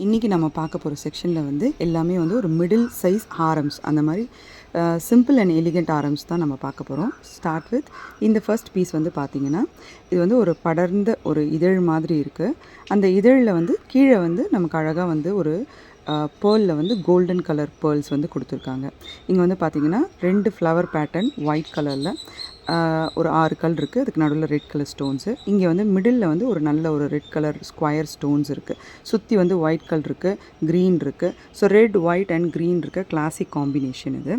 இன்றைக்கி நம்ம பார்க்க போகிற செக்ஷனில் வந்து எல்லாமே வந்து ஒரு மிடில் சைஸ் ஆரம்ஸ், அந்த மாதிரி சிம்பிள் அண்ட் எலிகண்ட் ஆரம்ஸ் தான் நம்ம பார்க்க போகிறோம். ஸ்டார்ட் வித் இந்த ஃபர்ஸ்ட் பீஸ் வந்து பார்த்திங்கன்னா, இது வந்து ஒரு படர்ந்த ஒரு இதழ் மாதிரி இருக்குது. அந்த இதழில் வந்து கீழே வந்து நமக்கு அழகாக வந்து ஒரு பேர்லில் வந்து கோல்டன் கலர் பேர்ல்ஸ் வந்து கொடுத்துருக்காங்க. இங்கே வந்து பார்த்திங்கன்னா 2 ஃப்ளவர் பேட்டர்ன் ஒயிட் கலரில் ஒரு 6 கல் இருக்குது. அதுக்கு நடுவில் ரெட் கலர் ஸ்டோன்ஸு. இங்கே வந்து மிடில் வந்து ஒரு நல்ல ஒரு ரெட் கலர் ஸ்கொயர் ஸ்டோன்ஸ் இருக்குது. சுற்றி வந்து ஒயிட் கலர் இருக்குது, க்ரீன் இருக்குது. So red, white and green இருக்க கிளாசிக் காம்பினேஷன் இது.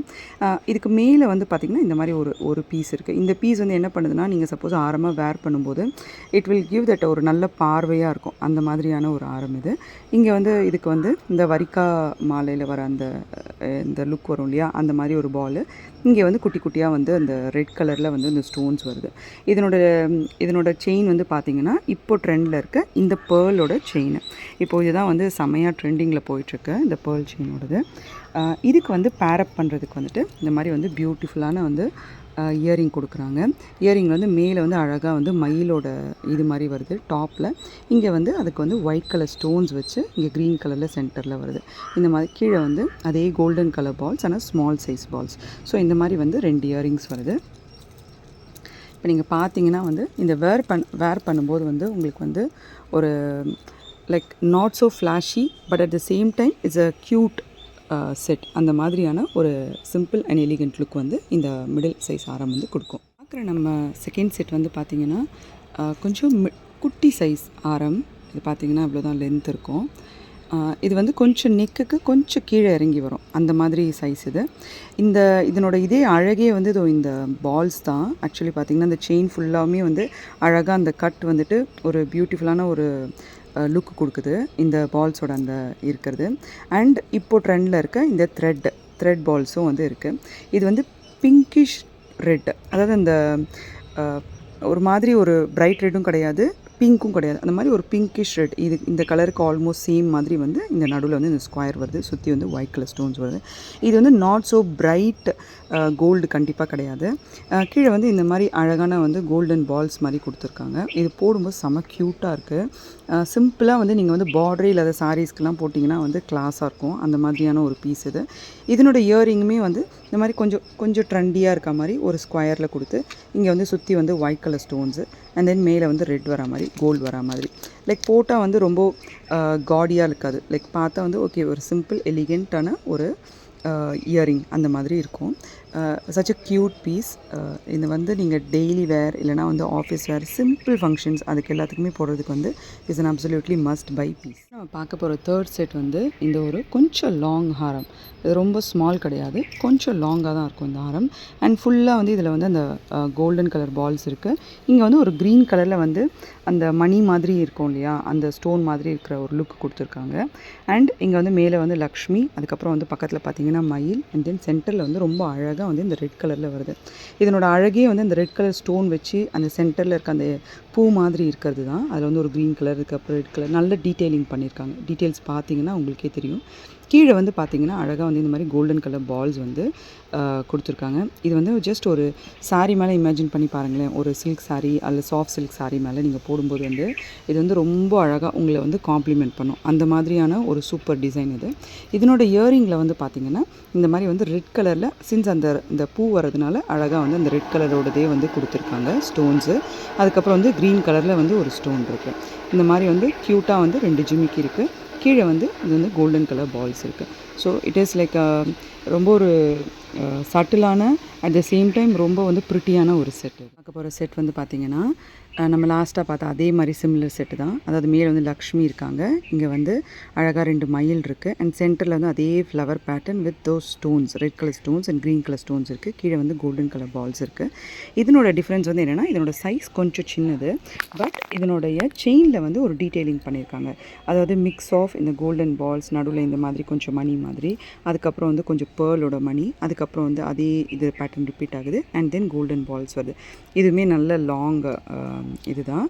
இதுக்கு மேலே வந்து பார்த்திங்கன்னா இந்த மாதிரி ஒரு பீஸ் இருக்குது. இந்த பீஸ் வந்து என்ன பண்ணுதுன்னா, நீங்கள் சப்போஸ் ஆரமாக வேர் பண்ணும்போது இட் வில் கிவ் தட் ஒரு நல்ல பார்வையாக இருக்கும். அந்த மாதிரியான ஒரு ஆரம் இது. இங்கே வந்து இதுக்கு வந்து இந்த வரிக்கா மாலையில் வர இந்த லுக் வரும் இல்லையா, அந்த மாதிரி ஒரு பால். இங்கே வந்து குட்டி குட்டியாக வந்து அந்த ரெட் கலரில் வந்து இந்த ஸ்டோன்ஸ் வருது. இதனோட செயின் வந்து பார்த்திங்கன்னா இப்போ ட்ரெண்டில் இருக்க இந்த பேர்லோட செயின். இப்போது இதுதான் வந்து செமையாக ட்ரெண்டிங்கில் போயிட்டுருக்கு இந்த பேர்ல் செயினோடது. இதுக்கு வந்து பேரப் பண்ணுறதுக்கு வந்துட்டு இந்த மாதிரி வந்து பியூட்டிஃபுல்லான வந்து இயரிங் கொடுக்குறாங்க. இயரிங் வந்து மேலே வந்து அழகாக வந்து மயிலோட இது மாதிரி வருது டாப்பில். இங்கே வந்து அதுக்கு வந்து ஒயிட் கலர் ஸ்டோன்ஸ் வச்சு இங்கே க்ரீன் கலரில் சென்டரில் வருது. இந்த மாதிரி கீழே வந்து அதே கோல்டன் கலர் பால்ஸ், ஆனால் ஸ்மால் சைஸ் பால்ஸ். ஸோ இந்த மாதிரி வந்து 2 இயரிங்ஸ் வருது. இப்போ நீங்கள் பார்த்தீங்கன்னா வந்து இந்த வேர் பண்ணும்போது வந்து உங்களுக்கு வந்து ஒரு like not so flashy but at the same time it's a cute set. அந்த மாதிரியான ஒரு சிம்பிள் அண்ட் எலிகண்ட் லுக் வந்து இந்த மிடில் சைஸ் ஆரம் வந்து கொடுக்கும். பார்க்குற நம்ம செகண்ட் செட் வந்து பார்த்திங்கன்னா கொஞ்சம் குட்டி சைஸ் ஆரம். இது பார்த்திங்கன்னா இவ்வளோதான் லென்த் இருக்கும். இது வந்து கொஞ்சம் நெக்குக்கு கொஞ்சம் கீழே இறங்கி வரும், அந்த மாதிரி சைஸ் இது. இதனோட இதே அழகே வந்து இந்த பால்ஸ் தான். ஆக்சுவலி பார்த்திங்கன்னா இந்த செயின் ஃபுல்லாகவுமே வந்து அழகாக அந்த கட் வந்துட்டு ஒரு பியூட்டிஃபுல்லான ஒரு லுக் கொடுக்குது இந்த பால்ஸோட அந்த இருக்கிறது. அண்ட் இப்போது ட்ரெண்டில் இருக்க இந்த த்ரெட் பால்ஸும் வந்து இருக்குது. இது வந்து பிங்கிஷ் ரெட், அதாவது அந்த ஒரு மாதிரி ஒரு பிரைட் ரெட்டும் கிடையாது, பிங்க்கும் கிடையாது, அந்த மாதிரி ஒரு பிங்கிஷ் ரெட். இந்த கலருக்கு ஆல்மோஸ்ட் சேம் மாதிரி வந்து இந்த நடுவில் வந்து இந்த ஸ்கொயர் வருது. சுற்றி வந்து ஒயிட் கலர் ஸ்டோன்ஸ் வருது. இது வந்து நாட் ஸோ பிரைட் கோல்டு கண்டிப்பாக கிடையாது. கீழே வந்து இந்த மாதிரி அழகான வந்து கோல்டன் பால்ஸ் மாதிரி கொடுத்துருக்காங்க. இது போடும்போது செம க்யூட்டாக இருக்குது. சிம்பிளாக வந்து நீங்கள் வந்து பார்டரே இல்லாத சாரீஸ்க்கெலாம் போட்டிங்கன்னா வந்து கிளாஸாக இருக்கும். அந்த மாதிரியான ஒரு பீஸ் இது. இதனோட இயரிங்குமே வந்து இந்த மாதிரி கொஞ்சம் ட்ரெண்டியாக இருக்க மாதிரி ஒரு ஸ்கொயரில் கொடுத்து இங்கே வந்து சுற்றி வந்து white colour stones and then மேலே வந்து ரெட் வர மாதிரி, கோல்டு வர மாதிரி. லைக் போட்டால் வந்து ரொம்ப காடியாக இருக்காது. லைக் பார்த்தா வந்து ஓகே ஒரு சிம்பிள் எலிகெண்ட்டான ஒரு இயரிங் அந்த மாதிரி இருக்கும். Such a cute piece. இது வந்து நீங்கள் டெய்லி வேர் இல்லைனா வந்து ஆஃபீஸ் வேர், சிம்பிள் ஃபங்க்ஷன்ஸ் அதுக்கு எல்லாத்துக்குமே போடுறதுக்கு வந்து is an absolutely must buy piece. நம்ம பார்க்க போகிற தேர்ட் செட் வந்து இந்த ஒரு கொஞ்சம் லாங் ஹாரம். இது ரொம்ப ஸ்மால் கிடையாது, கொஞ்சம் லாங்காக தான் இருக்கும் இந்த ஹாரம். அண்ட் ஃபுல்லாக வந்து இதில் வந்து அந்த கோல்டன் கலர் பால்ஸ் இருக்குது. இங்கே வந்து ஒரு க்ரீன் கலரில் வந்து அந்த மணி மாதிரி இருக்கும் இல்லையா, அந்த ஸ்டோன் மாதிரி இருக்கிற ஒரு லுக் கொடுத்துருக்காங்க. அண்ட் இங்கே வந்து மேலே வந்து லக்ஷ்மி, அதுக்கப்புறம் வந்து பக்கத்தில் பார்த்திங்கன்னா மயில், அண்ட் தென் சென்டரில் வந்து ரொம்ப அழகாக வந்து இந்த ரெட் கலரில் வருது. இதனோட அழகே வந்து அந்த ரெட் கலர் ஸ்டோன் வச்சு அந்த சென்டரில் இருக்க அந்த பூ மாதிரி இருக்கிறது தான். அதில் வந்து ஒரு க்ரீன் கலர் இருக்குது, அப்புறம் ரெட் கலர், நல்ல டீட்டெயிலிங் பண்ணியிருக்காங்க. டீட்டெயில்ஸ் பார்த்தீங்கன்னா உங்களுக்கே தெரியும். கீழே வந்து பார்த்திங்கன்னா அழகாக வந்து இந்த மாதிரி கோல்டன் கலர் பால்ஸ் வந்து கொடுத்துருக்காங்க. இது வந்து ஜஸ்ட் ஒரு சாரீ மேலே இமேஜின் பண்ணி பாருங்களேன். ஒரு சில்க் சாரீ அல்ல சாஃப்ட் சில்க் சாரீ மேலே நீங்கள் போடும்போது வந்து இது வந்து ரொம்ப அழகாக உங்களை வந்து காம்ப்ளிமெண்ட் பண்ணும். அந்த மாதிரியான ஒரு சூப்பர் டிசைன் இது. இதனோட இயரிங்கில் வந்து பார்த்திங்கன்னா இந்த மாதிரி வந்து ரெட் கலரில் சின்ஸ் இந்த பூ வரதுனால அழகாக வந்து அந்த ரெட் கலரோடதே வந்து கொடுத்துருக்காங்க ஸ்டோன்ஸு. அதுக்கப்புறம் வந்து க்ரீன் கலரில் வந்து ஒரு ஸ்டோன் இருக்குது. இந்த மாதிரி வந்து க்யூட்டாக வந்து 2 ஜிமிக்கி இருக்குது. கீழே வந்து இது வந்து கோல்டன் கலர் பால்ஸ் இருக்குது. ஸோ இட் இஸ் லைக் ரொம்ப ஒரு சட்டிலான அட் த சேம் டைம் ரொம்ப வந்து ப்ரிட்டியான ஒரு செட்டு. பார்க்க போகிற செட் வந்து பார்த்திங்கன்னா நம்ம லாஸ்ட்டாக பார்த்தா அதே மாதிரி சிமிலர் செட்டு தான். அதாவது மேலே வந்து லக்ஷ்மி இருக்காங்க, இங்கே வந்து அழகாக 2 மயில் இருக்குது. அண்ட் சென்டரில் வந்து அதே flower pattern with those stones, red colour stones and green colour stones இருக்குது. கீழே வந்து கோல்டன் கலர் பால்ஸ் இருக்குது. இதனோட டிஃப்ரென்ஸ் வந்து என்னென்னா, இதனோட சைஸ் கொஞ்சம் சின்னது, பட் இதனுடைய செயினில் வந்து ஒரு டீட்டெயிலிங் பண்ணியிருக்காங்க. அதாவது மிக்ஸ் ஆஃப் இந்த கோல்டன் பால்ஸ், நடுவில் இந்த மாதிரி கொஞ்சம் மணி மாதிரி, அதுக்கப்புறம் வந்து கொஞ்சம் பேர்லோட மணி, அதுக்கப்புறம் வந்து அதே இது பேட்டர்ன் ரிப்பீட் ஆகுது. அண்ட் தென் கோல்டன் பால்ஸ் வருது. இதுவுமே நல்ல லாங் இதுதான்.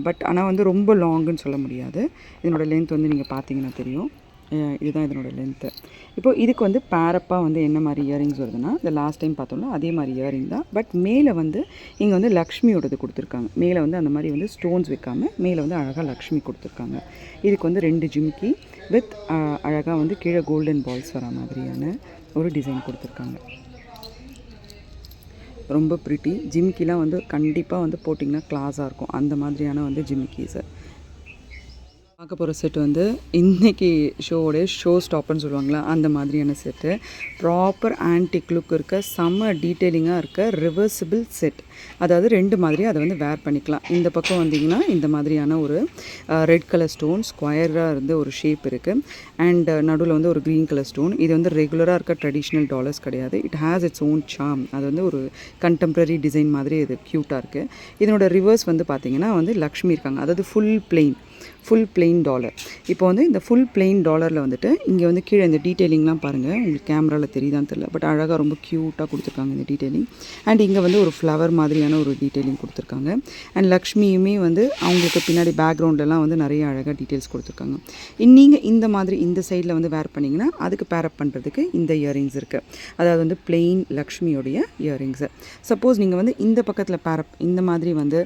பட் ஆனால் வந்து ரொம்ப லாங்குன்னு சொல்ல முடியாது. இதனோட லென்த் வந்து நீங்கள் பார்த்தீங்கன்னா தெரியும். இதுதான் இதனோட லென்த்து. இப்போது இதுக்கு வந்து பேரப்பாக வந்து என்ன மாதிரி இயரிங்ஸ் வருதுன்னா, இந்த லாஸ்ட் டைம் பார்த்தோம்னா அதே மாதிரி இயரிங் தான். பட் மேலே வந்து இங்கே வந்து லக்ஷ்மியோடது கொடுத்துருக்காங்க. மேலே வந்து அந்த மாதிரி வந்து ஸ்டோன்ஸ் வைக்காமல் மேலே வந்து அழகாக லக்ஷ்மி கொடுத்துருக்காங்க. இதுக்கு வந்து 2 ஜிமிக்கி வித் அழகாக வந்து கீழே கோல்டன் பால்ஸ் வர மாதிரியான ஒரு டிசைன் கொடுத்துருக்காங்க. ரொம்ப ப்ரிட்டி. ஜிமிக்கிலாம் வந்து கண்டிப்பாக வந்து போட்டிங்கன்னா கிளாஸாக இருக்கும். அந்த மாதிரியான வந்து ஜிமிக்கீஸு. பார்க்க போகிற செட் வந்து இன்றைக்கி ஷோவோடைய ஷோ ஸ்டாப்பர்னு சொல்லுவாங்களா, அந்த மாதிரியான செட்டு. ப்ராப்பர் ஆன்டிக் லுக் இருக்க செம்ம டீட்டெயிலிங்காக இருக்க ரிவர்சிபிள் செட். அதாவது 2 மாதிரி அதை வந்து வேர் பண்ணிக்கலாம். இந்த பக்கம் வந்திங்கன்னா இந்த மாதிரியான ஒரு ரெட் கலர் ஸ்டோன் ஸ்கொயராக இருந்து ஒரு ஷேப் இருக்குது. அண்ட் நடுவில் வந்து ஒரு க்ரீன் கலர் ஸ்டோன். இது வந்து ரெகுலராக இருக்க ட்ரெடிஷ்னல் டாலர்ஸ் கிடையாது. It has its own charm. அது வந்து ஒரு கண்டெம்ப்ரரி டிசைன் மாதிரி இது க்யூட்டாக இருக்குது. இதனோட ரிவர்ஸ் வந்து பார்த்திங்கன்னா வந்து லக்ஷ்மி இருக்காங்க. அதாவது ஃபுல் பிளெயின் டாலர். இப்போ வந்து இந்த ஃபுல் பிளெயின் டாலரில் வந்துட்டு இங்கே வந்து கீழே இந்த டீட்டெயிலிங்லாம் பாருங்கள். உங்களுக்கு கேமராவில் தெரியுதான்னு தெரியல, பட் அழகாக ரொம்ப க்யூட்டாக கொடுத்துருக்காங்க இந்த டீட்டெயிலிங். அண்ட் இங்கே வந்து ஒரு ஃப்ளவர் மாதிரியான ஒரு டீட்டெயிலிங் கொடுத்துருக்காங்க. அண்ட் லக்ஷ்மியுமே வந்து அவங்களுக்கு பின்னாடி பேக்ரவுண்ட்லாம் வந்து நிறைய அழகாக டீட்டெயில்ஸ் கொடுத்துருக்காங்க. நீங்கள் இந்த மாதிரி இந்த சைடில் வந்து வேர் பண்ணிங்கன்னா அதுக்கு பேரப் பண்ணுறதுக்கு இந்த இயரிங்ஸ் இருக்குது. அதாவது வந்து பிளெயின் லக்ஷ்மியோடைய இயரிங்ஸு. சப்போஸ் நீங்கள் வந்து இந்த பக்கத்தில் இந்த மாதிரி வந்து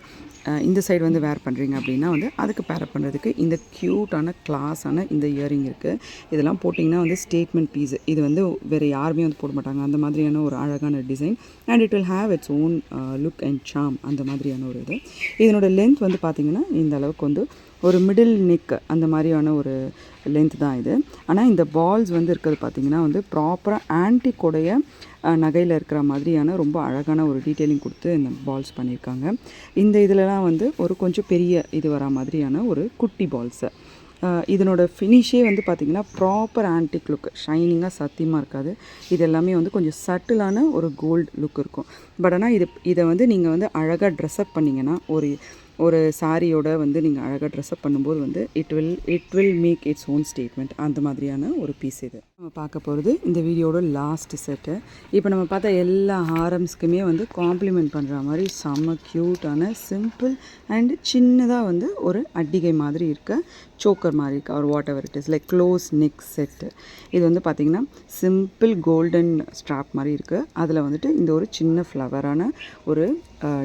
இந்த சைடு வந்து வேர் பண்ணுறீங்க அப்படின்னா வந்து அதுக்கு பேரப் பண்ணுறதுக்கு இந்த க்யூட்டான கிளாஸான இந்த இயரிங் இருக்குது. இதெல்லாம் போட்டிங்கன்னா வந்து ஸ்டேட்மெண்ட் பீஸு. இது வந்து வேறு யாருமே வந்து போட மாட்டாங்க. அந்த மாதிரியான ஒரு அழகான design. And it will have its own look and charm. அந்த மாதிரியான ஒரு இது. இதனோட லென்த் வந்து பார்த்திங்கன்னா இந்த அளவுக்கு வந்து ஒரு மிடில் நெக் அந்த மாதிரியான ஒரு லென்த் தான் இது. ஆனால் இந்த பால்ஸ் வந்து இருக்கிறது பார்த்திங்கன்னா வந்து ப்ராப்பராக ஆன்டிக்கோடைய நகையில் இருக்கிற மாதிரியான ரொம்ப அழகான ஒரு டீட்டெயிலிங் கொடுத்து இந்த பால்ஸ் பண்ணியிருக்காங்க. இந்த இதிலலாம் வந்து ஒரு கொஞ்சம் பெரிய இது வர மாதிரியான ஒரு குட்டி பால்ஸு. இதனோட ஃபினிஷே வந்து பார்த்திங்கன்னா ப்ராப்பர் ஆன்டிக் லுக். ஷைனிங்காக சத்தியமாக இருக்காது. இது எல்லாமே வந்து கொஞ்சம் சட்டிலான ஒரு கோல்டு லுக் இருக்கும். பட் ஆனால் இதை வந்து நீங்கள் வந்து அழகாக ட்ரெஸ்அப் பண்ணிங்கன்னா ஒரு சாரியோட வந்து நீங்கள் அழகாக ட்ரெஸ்அப் பண்ணும்போது வந்து it will make its own statement. அந்த மாதிரியான ஒரு பீஸ் இது. நம்ம பார்க்க போகிறது இந்த வீடியோட லாஸ்ட் செட்டு. இப்போ நம்ம பார்த்த எல்லா ஹாரம்ஸ்க்குமே வந்து காம்ப்ளிமெண்ட் பண்ணுற மாதிரி செம்ம க்யூட்டான சிம்பிள் அண்ட் சின்னதாக வந்து ஒரு அட்டிகை மாதிரி இருக்க சோக்கர் மாதிரி இருக்குது. ஒரு what ever it is like close neck set. இது வந்து பார்த்திங்கன்னா சிம்பிள் கோல்டன் ஸ்ட்ராப் மாதிரி இருக்குது. அதில் வந்துட்டு இந்த ஒரு சின்ன ஃப்ளவரான ஒரு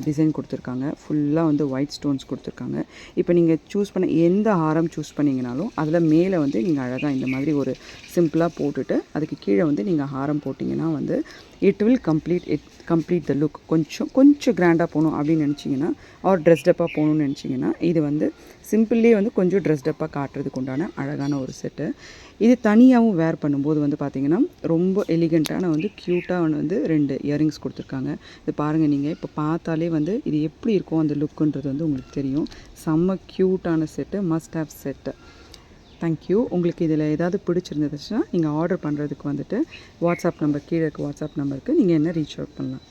டிசைன் கொடுத்துருக்காங்க. ஃபுல்லாக வந்து ஒயிட் ஸ்டோன்ஸ் கொடுத்துருக்காங்க. இப்போ நீங்கள் சூஸ் பண்ண எந்த ஹாரம் சூஸ் பண்ணிங்கனாலும் அதில் மேலே வந்து நீங்கள் அழகாக இந்த மாதிரி ஒரு சிம்பிளாக போட்டுட்டு அதுக்கு கீழே வந்து நீங்கள் ஹாரம் போட்டிங்கன்னா வந்து it will complete the look. கொஞ்சம் கிராண்டாக போகணும் அப்படின்னு நினச்சிங்கன்னா ஆர் ட்ரெஸ்டப்பாக போகணுன்னு நினச்சிங்கன்னா இது வந்து சிம்பிள்லேயே வந்து கொஞ்சம் ட்ரெஸ்டப்பாக காட்டுறதுக்கு உண்டான அழகான ஒரு செட்டு. இது தனியாகவும் வேர் பண்ணும்போது வந்து பார்த்திங்கன்னா ரொம்ப எலிகண்ட்டான வந்து க்யூட்டாக வந்து 2 இயரிங்ஸ் கொடுத்துருக்காங்க. இது பாருங்கள், நீங்கள் இப்போ பார்த்தாலே வந்து இது எப்படி இருக்கும் அந்த லுக்குன்றது வந்து உங்களுக்கு தெரியும். செம்ம க்யூட்டான set, must have set. Thank you. உங்களுக்கு இதில் ஏதாவது பிடிச்சிருந்துச்சுன்னா நீங்கள் ஆர்டர் பண்ணுறதுக்கு வந்துட்டு வாட்ஸ்அப் நம்பர் கீழே இருக்க வாட்ஸ்அப் நம்பருக்கு நீங்கள் என்ன ரீச் அவுட் பண்ணலாம்.